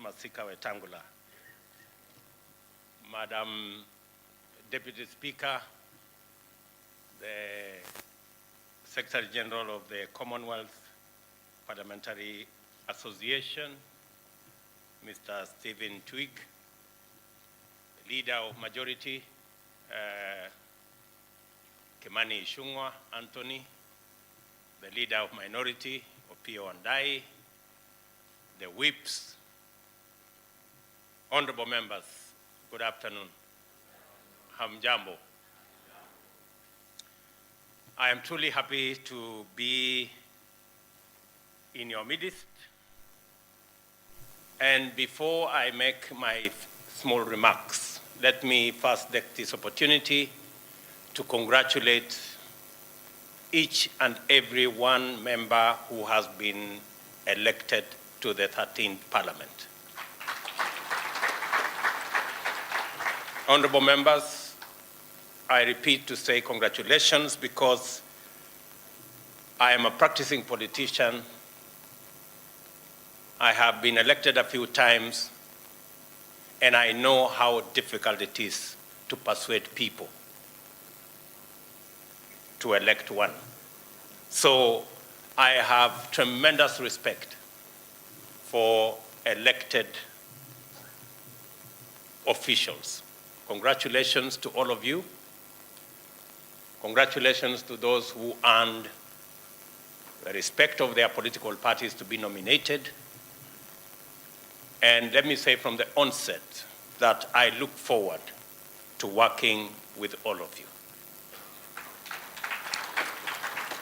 Masika Wetangula, Madam Deputy Speaker, the Secretary General of the Commonwealth Parliamentary Association, Mr. Stephen Twigg, the Leader of Majority, Kimani Ichung'wah Anthony, the Leader of Minority, Opiyo Wandayi, the whips, honorable members, good afternoon. Hamjambo. I am truly happy to be in your midst. And before I make my small remarks, let me first take this opportunity to congratulate each and every one member who has been elected to the 13th Parliament. Honorable members, I repeat to say congratulations because I am a practicing politician. I have been elected a few times, and I know how difficult it is to persuade people to elect one. So I have tremendous respect for elected officials. Congratulations to all of you. Congratulations to those who earned the respect of their political parties to be nominated. And let me say from the onset that I look forward to working with all of you.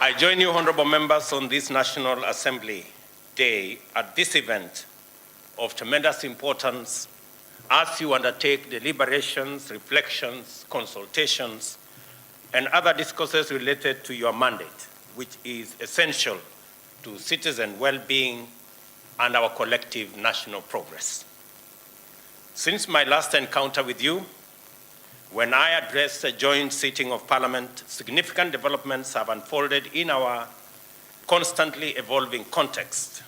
I join you, honorable members, on this National Assembly Day at this event of tremendous importance as you undertake deliberations, reflections, consultations, and other discourses related to your mandate, which is essential to citizen well-being and our collective national progress. Since my last encounter with you, when I addressed a joint sitting of Parliament, significant developments have unfolded in our constantly evolving context.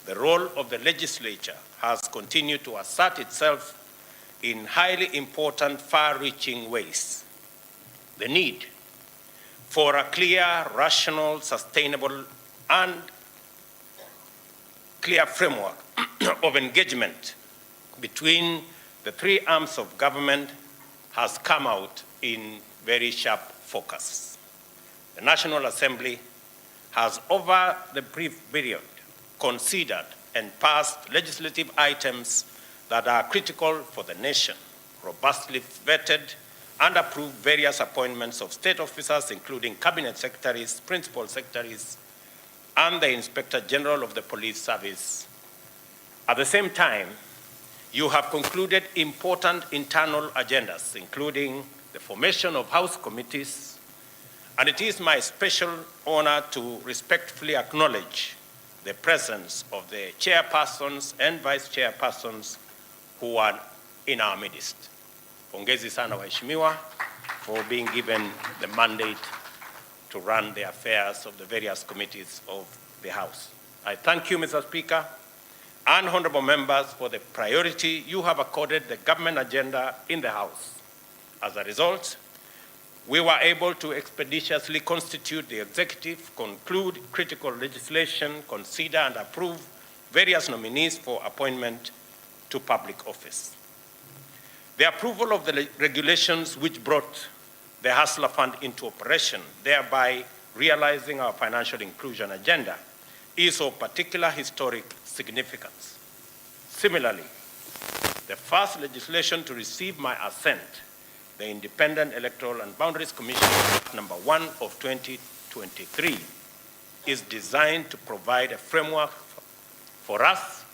The role of the legislature has continued to assert itself in highly important, far-reaching ways. The need for a clear, rational, sustainable, and clear framework of engagement between the three arms of government has come out in very sharp focus. The National Assembly has, over the brief period, considered and passed legislative items that are critical for the nation, robustly vetted and approved various appointments of state officers, including cabinet secretaries, principal secretaries, and the Inspector General of the Police Service. At the same time, you have concluded important internal agendas, including the formation of House committees, and it is my special honor to respectfully acknowledge the presence of the chairpersons and vice chairpersons who are in our midst. Pongezi sana waheshimiwa for being given the mandate to run the affairs of the various committees of the House. I thank you, Mr. Speaker, and honorable members for the priority you have accorded the government agenda in the House. As a result, we were able to expeditiously constitute the executive, conclude critical legislation, consider and approve various nominees for appointment to public office. The approval of the regulations which brought the Hustler Fund into operation, thereby realizing our financial inclusion agenda, is of particular historic significance. Similarly, the first legislation to receive my assent, the Independent Electoral and Boundaries Commission number 1 of 2023, is designed to provide a framework for us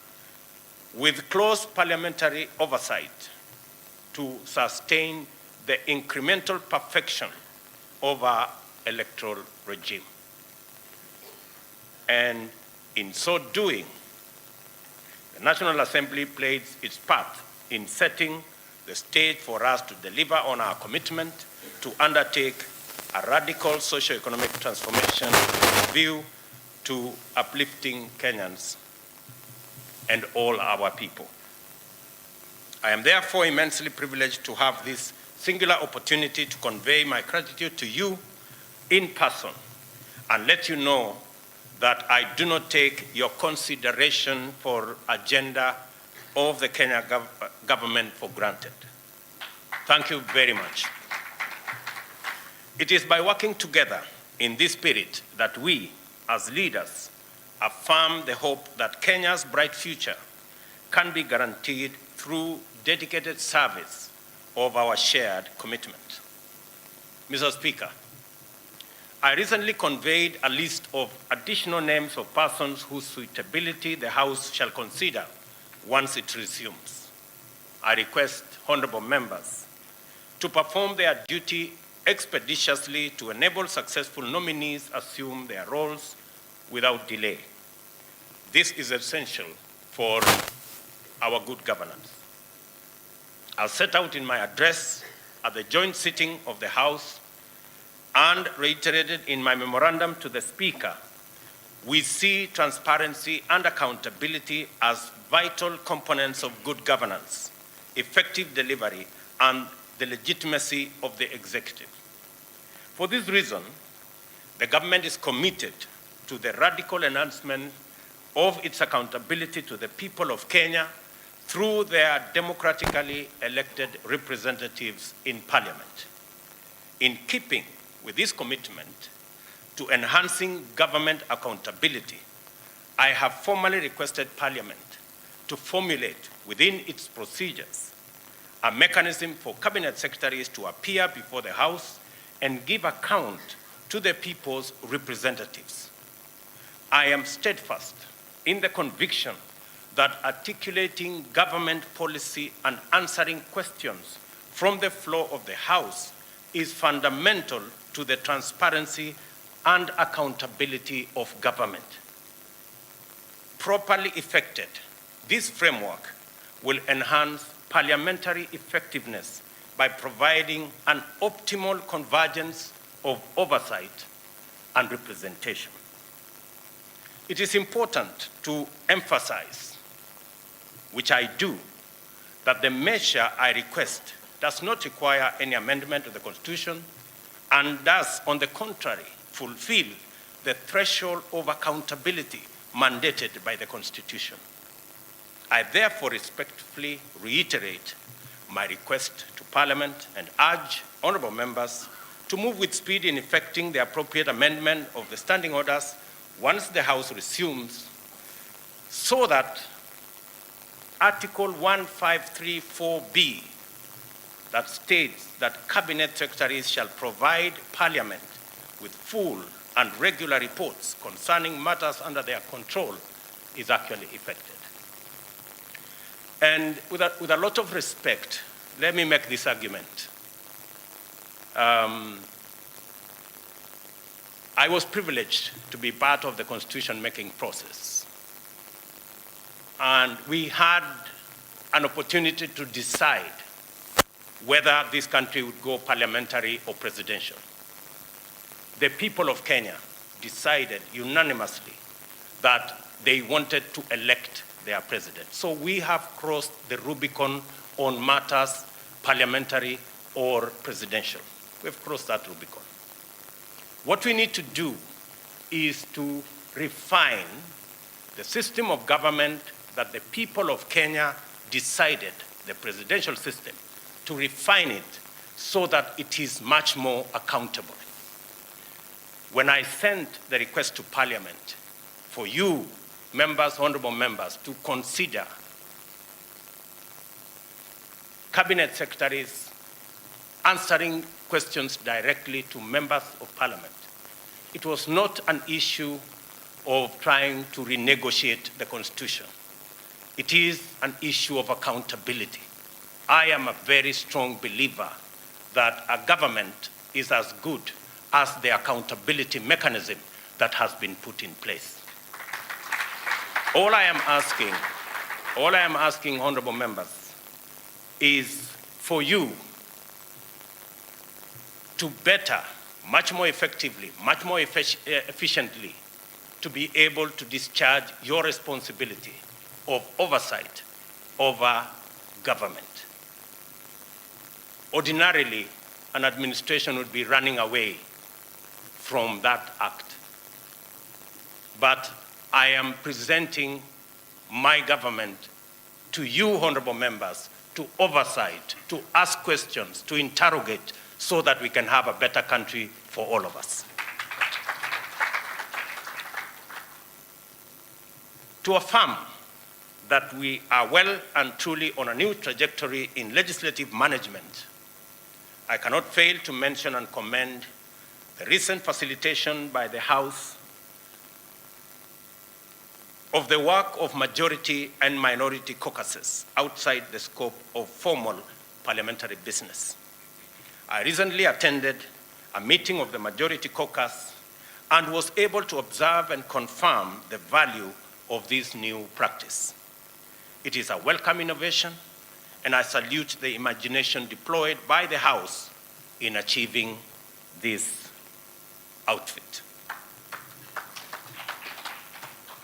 with close parliamentary oversight to sustain the incremental perfection of our electoral regime. And in so doing, the National Assembly plays its part in setting the stage for us to deliver on our commitment to undertake a radical socio-economic transformation with a view to uplifting Kenyans and all our people. I am therefore immensely privileged to have this singular opportunity to convey my gratitude to you in person and let you know that I do not take your consideration for agenda of the Kenya government for granted. Thank you very much. It is by working together in this spirit that we, as leaders, affirm the hope that Kenya's bright future can be guaranteed through dedicated service of our shared commitment. Mr. Speaker, I recently conveyed a list of additional names of persons whose suitability the House shall consider once it resumes. I request honorable members to perform their duty expeditiously to enable successful nominees assume their roles without delay. This is essential for our good governance. As set out in my address at the joint sitting of the House and reiterated in my memorandum to the Speaker, we see transparency and accountability as vital components of good governance, effective delivery, and the legitimacy of the executive. For this reason, the government is committed to the radical enhancement of its accountability to the people of Kenya through their democratically elected representatives in Parliament. In keeping with this commitment to enhancing government accountability, I have formally requested Parliament to formulate within its procedures a mechanism for cabinet secretaries to appear before the House and give account to the people's representatives. I am steadfast in the conviction that articulating government policy and answering questions from the floor of the House is fundamental to the transparency and accountability of government. Properly effected, this framework will enhance parliamentary effectiveness by providing an optimal convergence of oversight and representation. It is important to emphasize, which I do, that the measure I request does not require any amendment to the Constitution and does, on the contrary, fulfill the threshold of accountability mandated by the Constitution. I therefore respectfully reiterate my request to Parliament and urge honourable members to move with speed in effecting the appropriate amendment of the standing orders once the House resumes, so that Article 1534B, that states that Cabinet Secretaries shall provide Parliament with full and regular reports concerning matters under their control, is actually effected. And with a lot of respect, let me make this argument. I was privileged to be part of the constitution-making process. And we had an opportunity to decide whether this country would go parliamentary or presidential. The people of Kenya decided unanimously that they wanted to elect their president. So we have crossed the Rubicon on matters parliamentary or presidential. We've crossed that Rubicon. What we need to do is to refine the system of government that the people of Kenya decided, the presidential system, to refine it so that it is much more accountable. When I sent the request to Parliament for you, members, honorable members, to consider cabinet secretaries answering questions directly to members of Parliament, it was not an issue of trying to renegotiate the Constitution. It is an issue of accountability. I am a very strong believer that a government is as good as the accountability mechanism that has been put in place. All I am asking, honorable members, is for you to better, much more effectively, much more efficiently, to be able to discharge your responsibility of oversight over government. Ordinarily, an administration would be running away from that act. But I am presenting my government to you, honorable members, to oversight, to ask questions, to interrogate, so that we can have a better country for all of us. To affirm that we are well and truly on a new trajectory in legislative management, I cannot fail to mention and commend the recent facilitation by the House of the work of majority and minority caucuses outside the scope of formal parliamentary business. I recently attended a meeting of the majority caucus and was able to observe and confirm the value of this new practice. It is a welcome innovation, and I salute the imagination deployed by the House in achieving this outfit.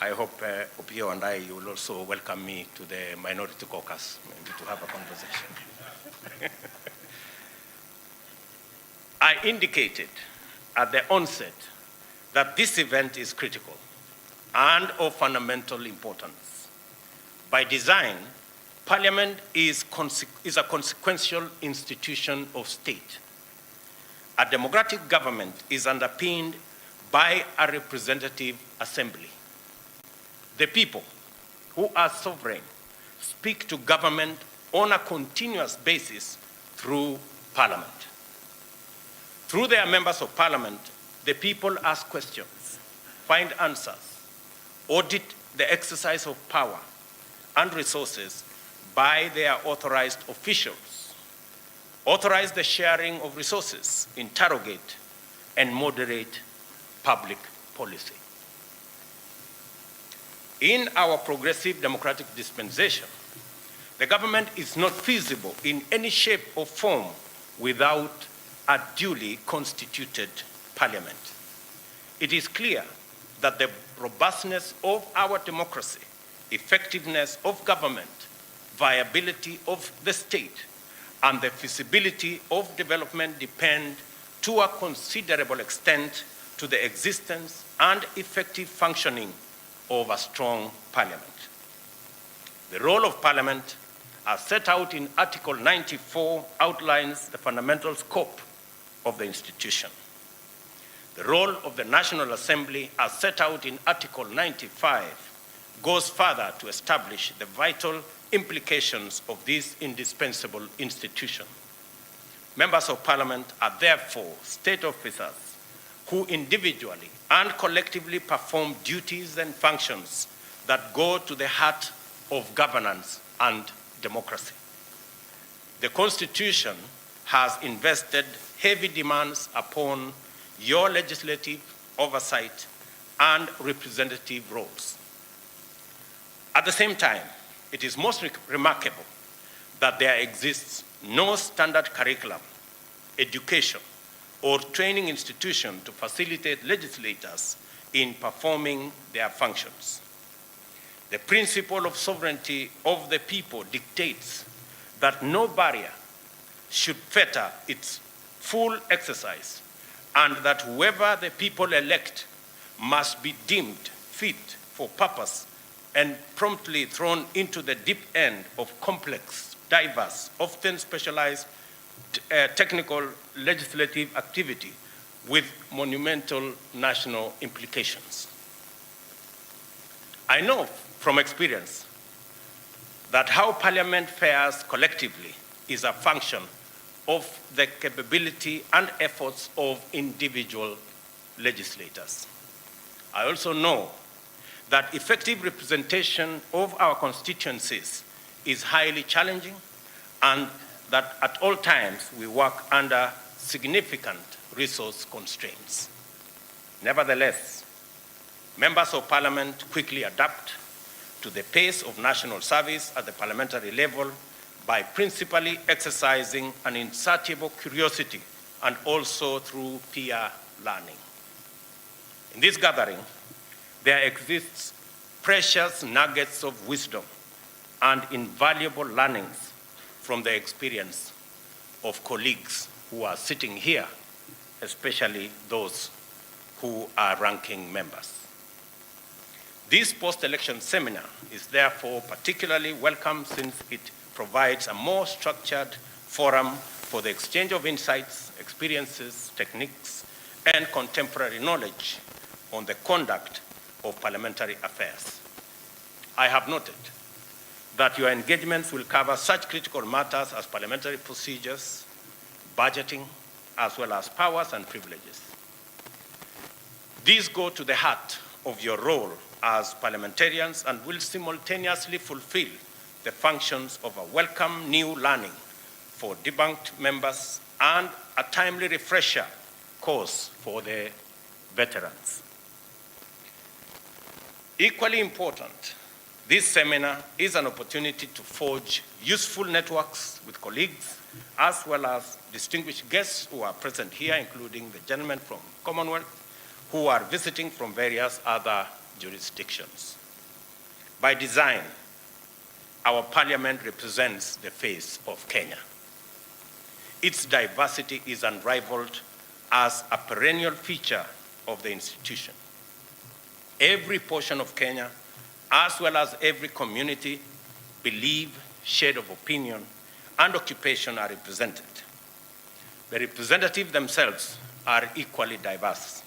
I hope Opio and I will also welcome me to the minority caucus, maybe to have a conversation. I indicated at the onset that this event is critical and of fundamental importance. By design, Parliament is a consequential institution of state. A democratic government is underpinned by a representative assembly. The people, who are sovereign, speak to government on a continuous basis through Parliament. Through their members of Parliament, the people ask questions, find answers, audit the exercise of power and resources by their authorized officials, authorize the sharing of resources, interrogate, and moderate public policy. In our progressive democratic dispensation, the government is not feasible in any shape or form without a duly constituted parliament. It is clear that the robustness of our democracy, effectiveness of government, viability of the state, and the feasibility of development depend to a considerable extent to the existence and effective functioning of a strong parliament. The role of parliament, as set out in Article 94, outlines the fundamental scope of the institution. The role of the National Assembly, as set out in Article 95, goes further to establish the vital implications of this indispensable institution. Members of Parliament are therefore state officers who individually and collectively perform duties and functions that go to the heart of governance and democracy. The Constitution has invested heavy demands upon your legislative oversight and representative roles. At the same time, it is most remarkable that there exists no standard curriculum, education, or training institution to facilitate legislators in performing their functions. The principle of sovereignty of the people dictates that no barrier should fetter its full exercise, and that whoever the people elect must be deemed fit for purpose and promptly thrown into the deep end of complex, diverse, often specialized technical legislative activity with monumental national implications. I know from experience that how Parliament fares collectively is a function of the capability and efforts of individual legislators. I also know that effective representation of our constituencies is highly challenging, and that at all times we work under significant resource constraints. Nevertheless, members of Parliament quickly adapt to the pace of national service at the parliamentary level by principally exercising an insatiable curiosity and also through peer learning. In this gathering, there exists precious nuggets of wisdom and invaluable learnings from the experience of colleagues who are sitting here, especially those who are ranking members. This post-election seminar is therefore particularly welcome since it provides a more structured forum for the exchange of insights, experiences, techniques, and contemporary knowledge on the conduct of parliamentary affairs. I have noted that your engagements will cover such critical matters as parliamentary procedures, budgeting, as well as powers and privileges. These go to the heart of your role as parliamentarians and will simultaneously fulfill the functions of a welcome new learning for debunked members and a timely refresher course for the veterans. Equally important, this seminar is an opportunity to forge useful networks with colleagues as well as distinguished guests who are present here, including the gentlemen from Commonwealth who are visiting from various other jurisdictions. By design, our parliament represents the face of Kenya. Its diversity is unrivaled as a perennial feature of the institution. Every portion of Kenya, as well as every community, belief, shade of opinion, and occupation are represented. The representatives themselves are equally diverse,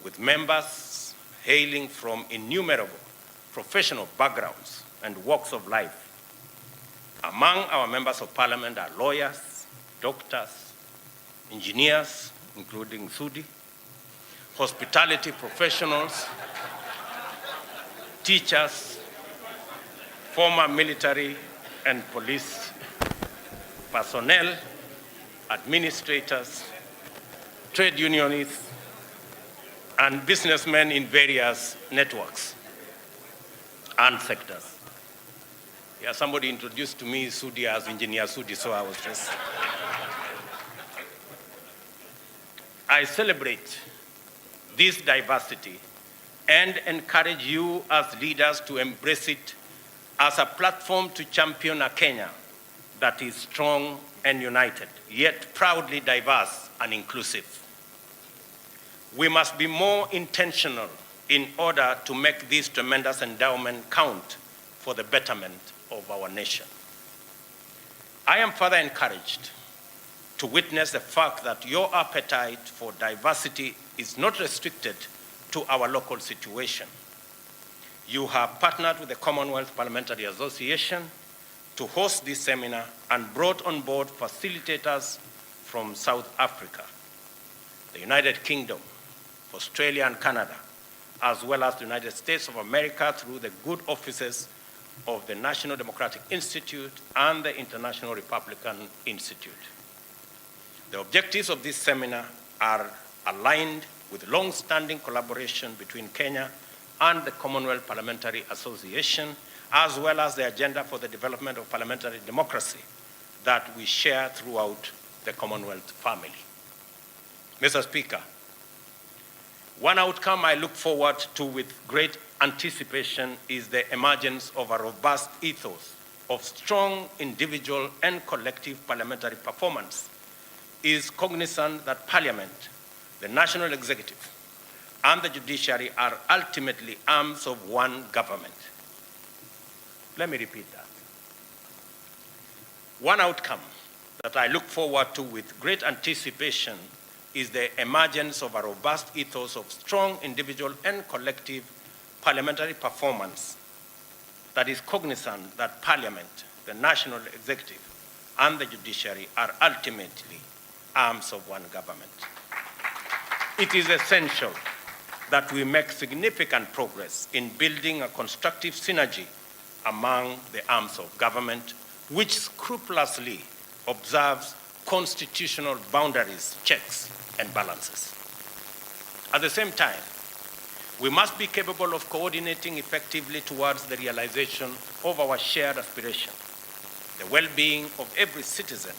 with members hailing from innumerable professional backgrounds and walks of life. Among our members of parliament are lawyers, doctors, engineers, including Sudi, hospitality professionals, teachers, former military and police personnel, administrators, trade unionists, and businessmen in various networks and sectors. Yeah, somebody introduced to me Sudi as Engineer Sudi, so I was just... I celebrate this diversity and encourage you as leaders to embrace it as a platform to champion a Kenya that is strong and united, yet proudly diverse and inclusive. We must be more intentional in order to make this tremendous endowment count for the betterment of our nation. I am further encouraged to witness the fact that your appetite for diversity is not restricted to our local situation. You have partnered with the Commonwealth Parliamentary Association to host this seminar and brought on board facilitators from South Africa, the United Kingdom, Australia and Canada, as well as the United States of America through the good offices of the National Democratic Institute and the International Republican Institute. The objectives of this seminar are aligned with long-standing collaboration between Kenya and the Commonwealth Parliamentary Association, as well as the agenda for the development of parliamentary democracy that we share throughout the Commonwealth family. Mr. Speaker, one outcome I look forward to with great anticipation is the emergence of a robust ethos of strong individual and collective parliamentary performance is cognizant that Parliament, the national executive, and the judiciary are ultimately arms of one government. Let me repeat that. One outcome that I look forward to with great anticipation is the emergence of a robust ethos of strong individual and collective parliamentary performance that is cognizant that Parliament, the national executive, and the judiciary are ultimately arms of one government. It is essential that we make significant progress in building a constructive synergy among the arms of government, which scrupulously observes constitutional boundaries, checks, and balances. At the same time, we must be capable of coordinating effectively towards the realization of our shared aspiration, the well-being of every citizen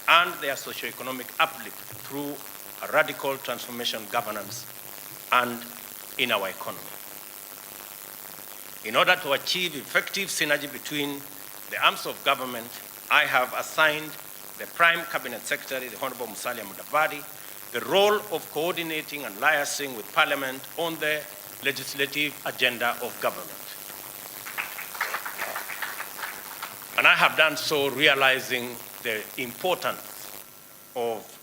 and their socio-economic uplift through a radical transformation governance and in our economy. In order to achieve effective synergy between the arms of government, I have assigned the Prime Cabinet Secretary, the Honorable Musalia Mudavadi, the role of coordinating and liaising with Parliament on the legislative agenda of government. And I have done so realizing the importance of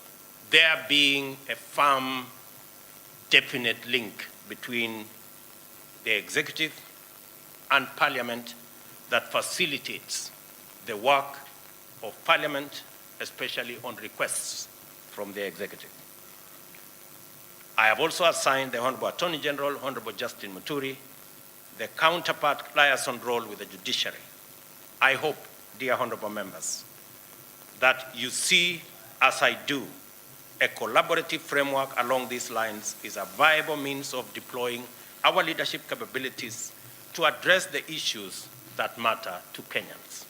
there being a firm, definite link between the executive and Parliament that facilitates the work of Parliament, especially on requests from the executive. I have also assigned the Honorable Attorney General, Honorable Justin Muturi, the counterpart liaison role with the judiciary. I hope, dear honorable members, that you see, as I do, a collaborative framework along these lines is a viable means of deploying our leadership capabilities to address the issues that matter to Kenyans.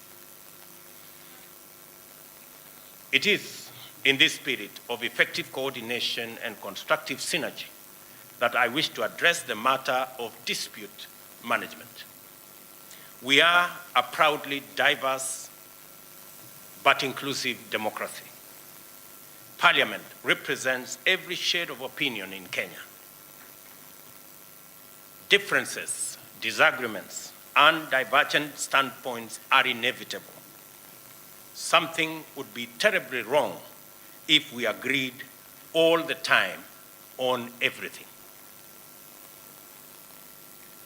It is in this spirit of effective coordination and constructive synergy that I wish to address the matter of dispute management. We are a proudly diverse but inclusive democracy. Parliament represents every shade of opinion in Kenya. Differences, disagreements, and divergent standpoints are inevitable. Something would be terribly wrong if we agreed all the time on everything.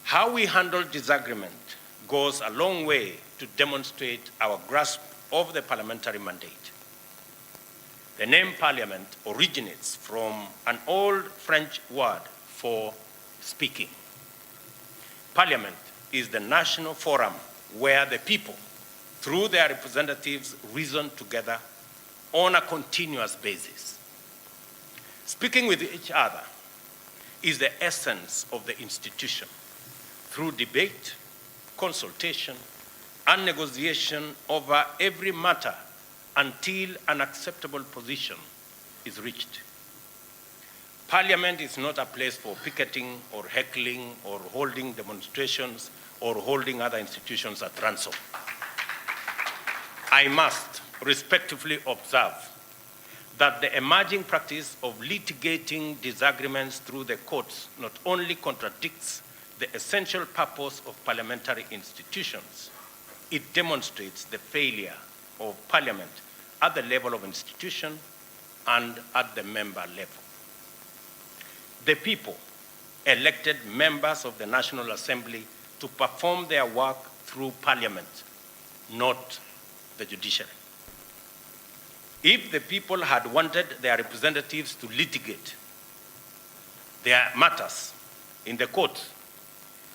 How we handle disagreement goes a long way to demonstrate our grasp of the parliamentary mandate. The name parliament originates from an old French word for speaking. Parliament is the national forum where the people, through their representatives, reason together on a continuous basis. Speaking with each other is the essence of the institution. Through debate, consultation, and negotiation over every matter until an acceptable position is reached. Parliament is not a place for picketing or heckling or holding demonstrations or holding other institutions at ransom. I must respectfully observe that the emerging practice of litigating disagreements through the courts not only contradicts the essential purpose of parliamentary institutions, it demonstrates the failure of Parliament at the level of institution and at the member level. The people elected members of the National Assembly to perform their work through Parliament, not the judiciary. If the people had wanted their representatives to litigate their matters in the courts,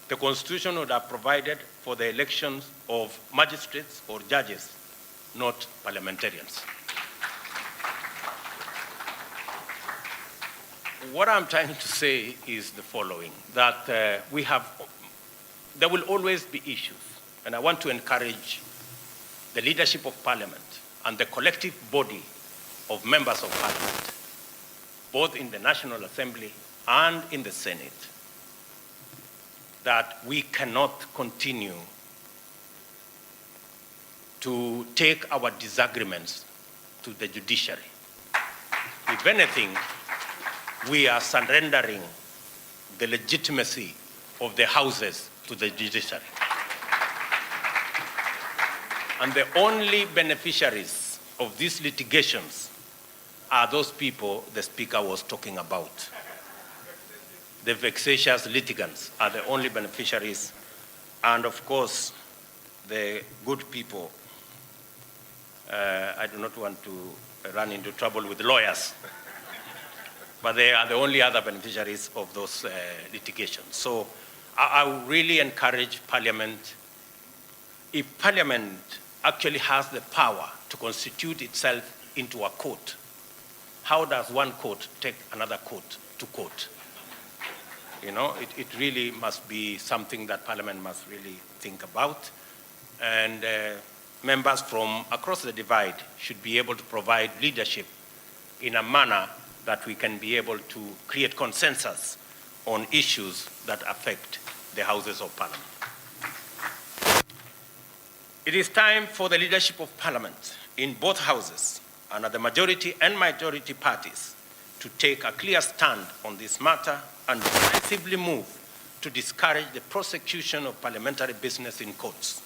the Constitution would have provided for the elections of magistrates or judges, not parliamentarians. What I'm trying to say is the following, that there will always be issues, and I want to encourage the leadership of Parliament and the collective body of members of Parliament, both in the National Assembly and in the Senate, that we cannot continue to take our disagreements to the judiciary. If anything, we are surrendering the legitimacy of the houses to the judiciary. And the only beneficiaries of these litigations are those people the Speaker was talking about. The vexatious litigants are the only beneficiaries, and of course, the good people. I do not want to run into trouble with lawyers, but they are the only other beneficiaries of those litigations. So I really encourage Parliament, if Parliament actually has the power to constitute itself into a court, how does one court take another court to court? You know, it really must be something that Parliament must really think about. And members from across the divide should be able to provide leadership in a manner that we can be able to create consensus on issues that affect the Houses of Parliament. It is time for the leadership of Parliament in both houses and the majority and minority parties to take a clear stand on this matter and decisively move to discourage the prosecution of parliamentary business in courts.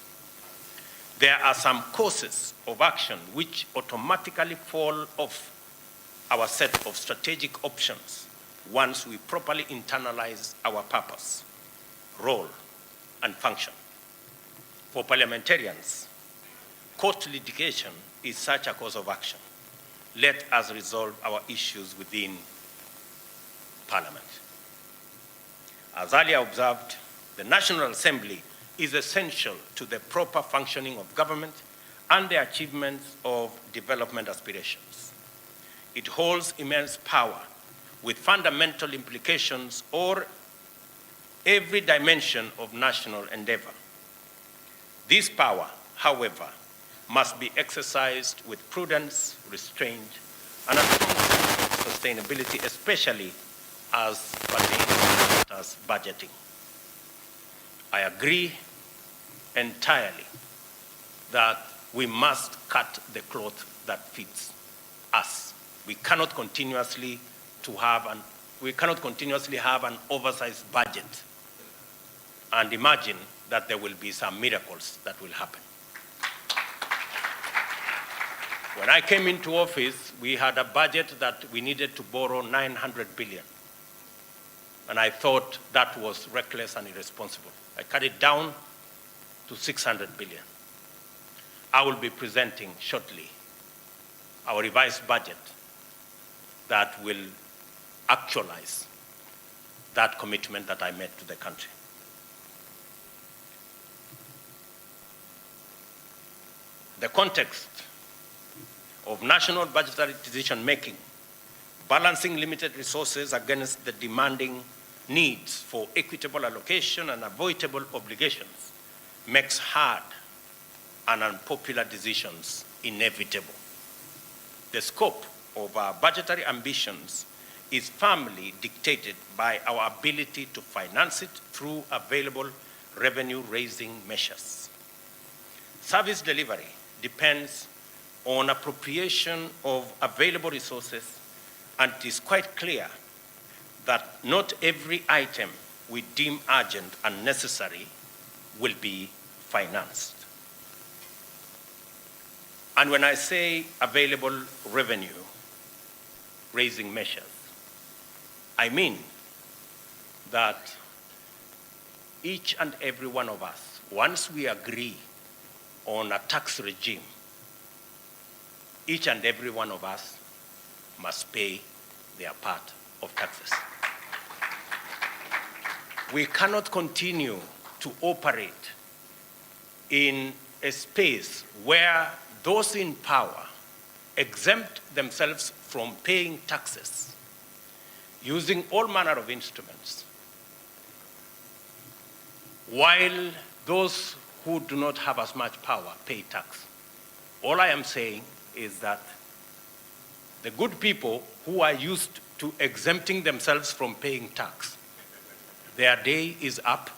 There are some courses of action which automatically fall off our set of strategic options once we properly internalize our purpose, role, and function. For parliamentarians, court litigation is such a course of action. Let us resolve our issues within Parliament. As earlier observed, the National Assembly is essential to the proper functioning of government and the achievement of development aspirations. It holds immense power with fundamental implications over every dimension of national endeavor. This power, however, must be exercised with prudence, restraint, and a strong sense of sustainability, especially as pertains as budgeting. I agree entirely that we must cut the cloth that fits us. We cannot continuously have an oversized budget and imagine that there will be some miracles that will happen. When I came into office, we had a budget that we needed to borrow 900 billion. And I thought that was reckless and irresponsible. I cut it down to 600 billion. I will be presenting shortly our revised budget that will actualize that commitment that I made to the country. The context of national budgetary decision-making, balancing limited resources against the demanding needs for equitable allocation and avoidable obligations, makes hard and unpopular decisions inevitable. The scope of our budgetary ambitions is firmly dictated by our ability to finance it through available revenue-raising measures. Service delivery depends on appropriation of available resources, and it is quite clear that not every item we deem urgent and necessary will be financed. And when I say available revenue-raising measures, I mean that each and every one of us, once we agree on a tax regime, each and every one of us must pay their part of taxes. We cannot continue to operate in a space where those in power exempt themselves from paying taxes using all manner of instruments, while those who do not have as much power pay tax. All I am saying is that the good people who are used to exempting themselves from paying tax, their day is up.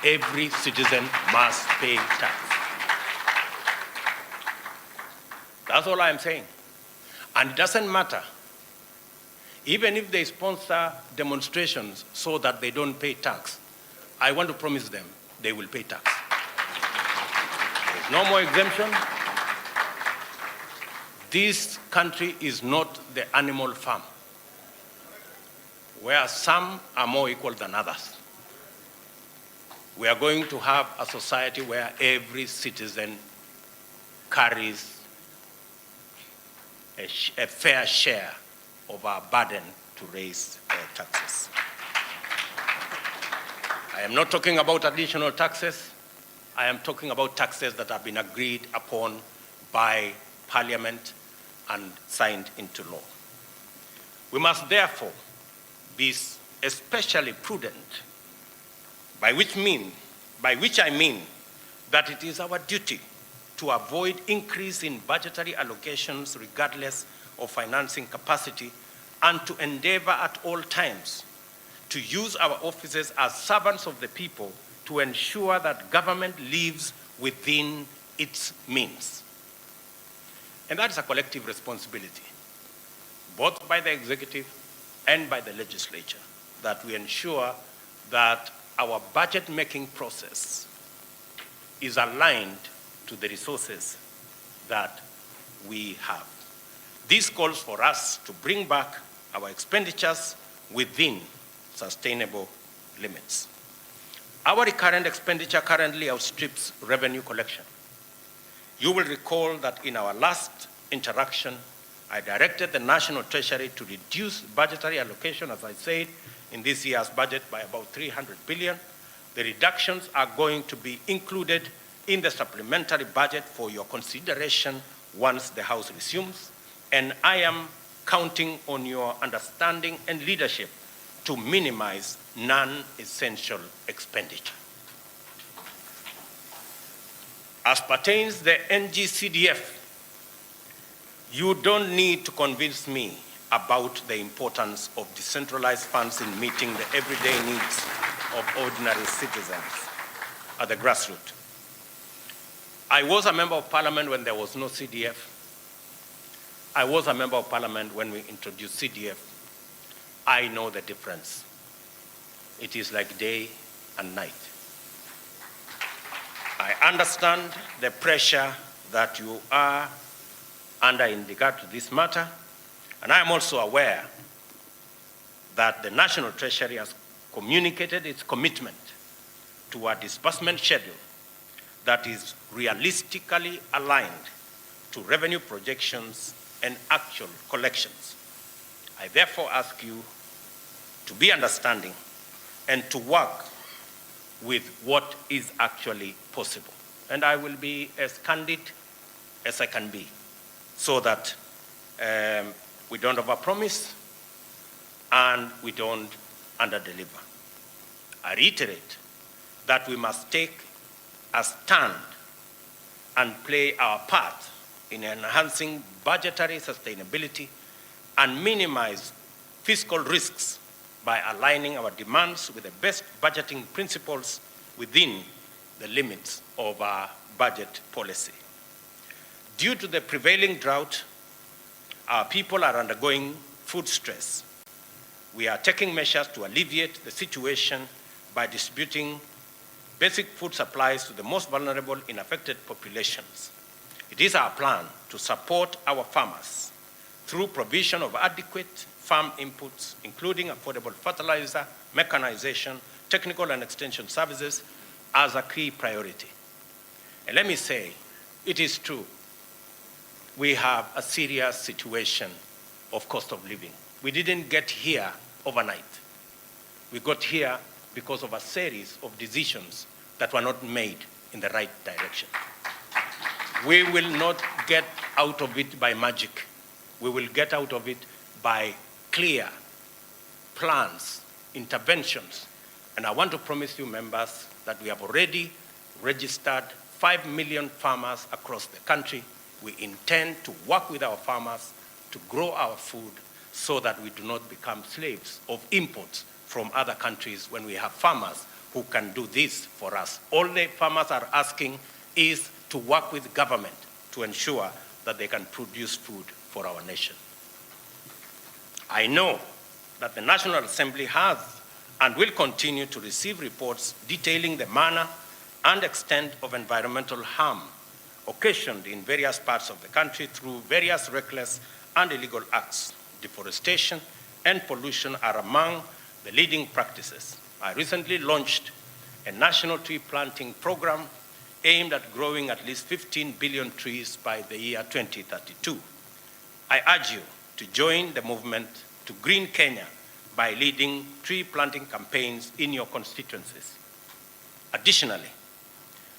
Every citizen must pay tax. That's all I am saying. And it doesn't matter. Even if they sponsor demonstrations so that they don't pay tax, I want to promise them they will pay tax. There's no more exemption. This country is not the animal farm, where some are more equal than others. We are going to have a society where every citizen carries a fair share of our burden to raise taxes. I am not talking about additional taxes. I am talking about taxes that have been agreed upon by Parliament and signed into law. We must therefore be especially prudent, by which I mean that it is our duty to avoid increase in budgetary allocations regardless of financing capacity, and to endeavor at all times to use our offices as servants of the people to ensure that government lives within its means. And that is a collective responsibility, both by the executive and by the legislature, that we ensure that our budget-making process is aligned to the resources that we have. This calls for us to bring back our expenditures within sustainable limits. Our recurrent expenditure currently outstrips revenue collection. You will recall that in our last interaction, I directed the National Treasury to reduce budgetary allocation, as I said, in this year's budget by about 300 billion. The reductions are going to be included in the supplementary budget for your consideration once the House resumes, and I am counting on your understanding and leadership to minimize non-essential expenditure. As pertains the NGCDF, you don't need to convince me about the importance of decentralized funds in meeting the everyday needs of ordinary citizens at the grassroots. I was a member of parliament when there was no CDF. I was a member of parliament when we introduced CDF. I know the difference. It is like day and night. I understand the pressure that you are under in regard to this matter, and I am also aware that the National Treasury has communicated its commitment to a disbursement schedule that is realistically aligned to revenue projections and actual collections. I therefore ask you to be understanding and to work with what is actually possible. And I will be as candid as I can be so that we don't overpromise and we don't underdeliver. I reiterate that we must take a stand and play our part in enhancing budgetary sustainability and minimize fiscal risks by aligning our demands with the best budgeting principles within the limits of our budget policy. Due to the prevailing drought, our people are undergoing food stress. We are taking measures to alleviate the situation by distributing basic food supplies to the most vulnerable in affected populations. It is our plan to support our farmers through provision of adequate farm inputs, including affordable fertilizer, mechanization, technical and extension services, as a key priority. And let me say, it is true, we have a serious situation of cost of living. We didn't get here overnight. We got here because of a series of decisions that were not made in the right direction. We will not get out of it by magic. We will get out of it by clear plans, interventions. And I want to promise you, members, that we have already registered 5 million farmers across the country. We intend to work with our farmers to grow our food so that we do not become slaves of imports from other countries when we have farmers who can do this for us. All the farmers are asking is to work with government to ensure that they can produce food for our nation. I know that the National Assembly has and will continue to receive reports detailing the manner and extent of environmental harm occasioned in various parts of the country through various reckless and illegal acts. Deforestation and pollution are among the leading practices. I recently launched a national tree planting program aimed at growing at least 15 billion trees by the year 2032. I urge you to join the movement to green Kenya by leading tree planting campaigns in your constituencies. Additionally,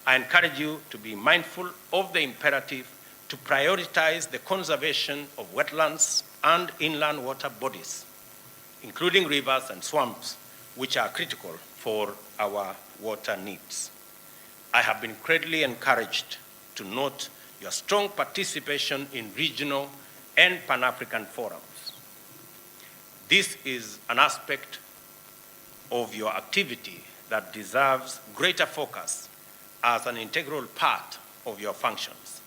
I encourage you to be mindful of the imperative to prioritize the conservation of wetlands and inland water bodies, including rivers and swamps, which are critical for our water needs. I have been greatly encouraged to note your strong participation in regional and Pan-African forums. This is an aspect of your activity that deserves greater focus as an integral part of your functions.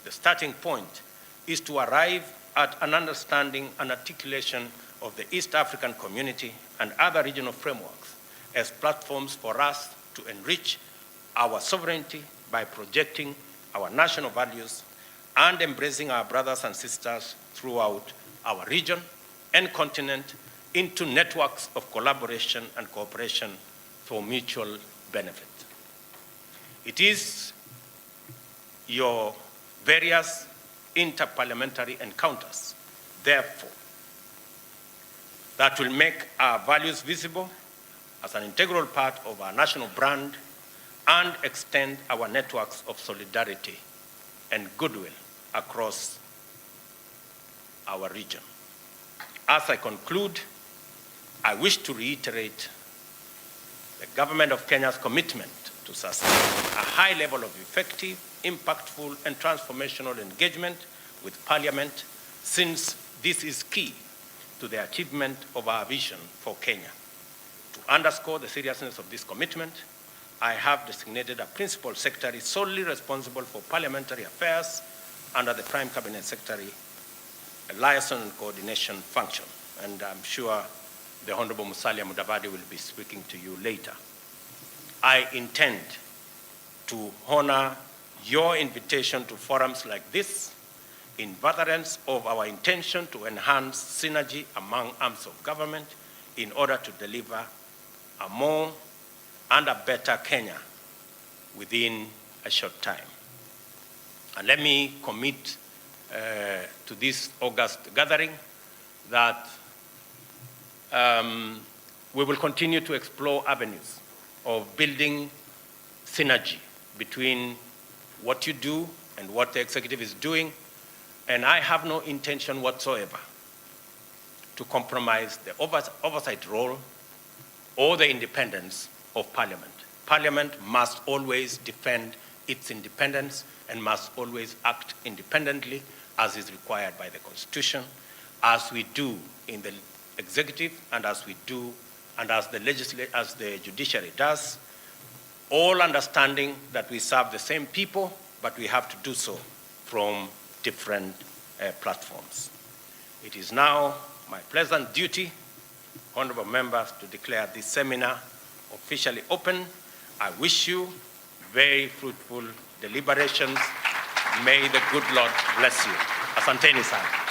The starting point is to arrive at an understanding and articulation of the East African community and other regional frameworks as platforms for us to enrich our sovereignty by projecting our national values and embracing our brothers and sisters throughout our region and continent into networks of collaboration and cooperation for mutual benefit. It is your various interparliamentary encounters, therefore, that will make our values visible as an integral part of our national brand and extend our networks of solidarity and goodwill across our region. As I conclude, I wish to reiterate the Government of Kenya's commitment to sustain a high level of effective, impactful, and transformational engagement with Parliament, since this is key to the achievement of our vision for Kenya. To underscore the seriousness of this commitment, I have designated a Principal Secretary solely responsible for parliamentary affairs under the Prime Cabinet Secretary, a liaison and coordination function. And I'm sure the Honorable Musalia Mudavadi will be speaking to you later. I intend to honor your invitation to forums like this in furtherance of our intention to enhance synergy among arms of government in order to deliver a more and a better Kenya within a short time. And let me commit to this August gathering that we will continue to explore avenues of building synergy between what you do and what the executive is doing, and I have no intention whatsoever to compromise the oversight role or the independence of Parliament. Parliament must always defend its independence and must always act independently as is required by the Constitution, as we do in the executive and as we do and as the judiciary does, all understanding that we serve the same people, but we have to do so from different platforms. It is now my pleasant duty, honorable members, to declare this seminar officially open. I wish you very fruitful deliberations. May the good Lord bless you. Asanteni sana.